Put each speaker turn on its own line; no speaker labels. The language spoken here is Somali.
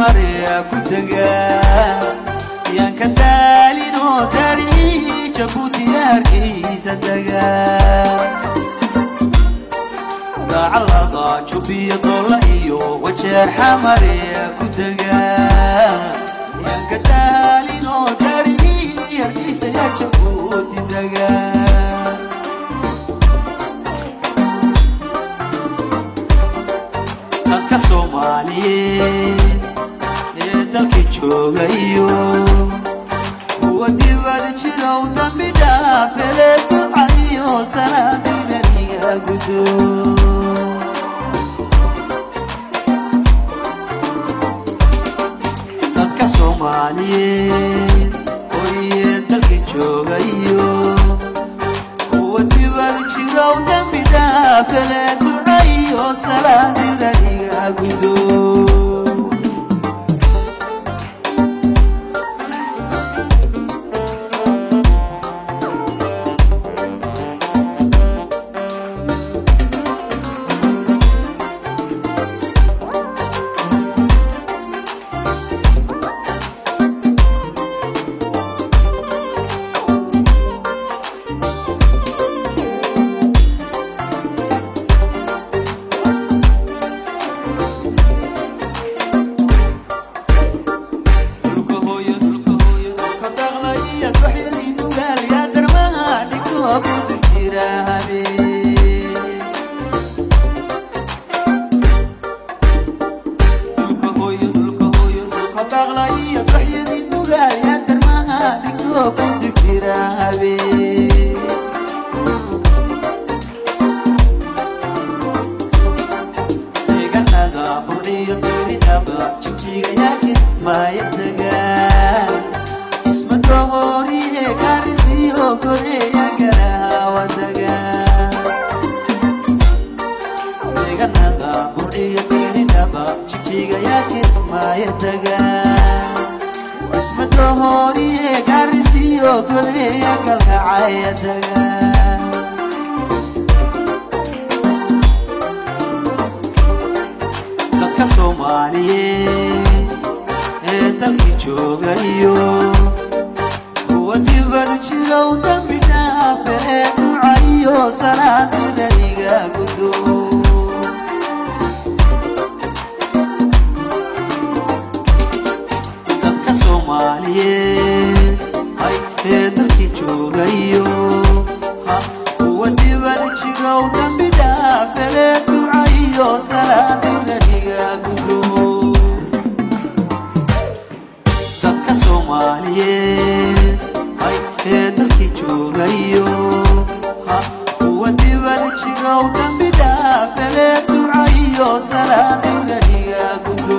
مريا كدقا ينكدالي نوتري جبوتي هركيس دقا دعالغا جبي طلعيو وجه مريا كدقا ينكدالي نوتري هركيس جبوتي دقا Somaliyeed ee dalka joogayo kuwa dibadda jira u dambi dhaafay ducayo salaadiga gudo dadka Somaliyeed ee dalka joogayo kuwa dibadda jira u dambi dhaafay ducayo salaadiga gudo dadka Somaliyeed ee dalka joogayo kuwa dibadda jira u dambi dhaafay ducayo salaadiga gudo dadka Somaliyeed ee dalka joogayo kuwa dibadda jira u dambi dhaafay ducayo salaadiga gudo dadka Somaliyeed ee dalka joogayo kuwa dibadda jira u dambi dhaafay ducayo salaadiga gudo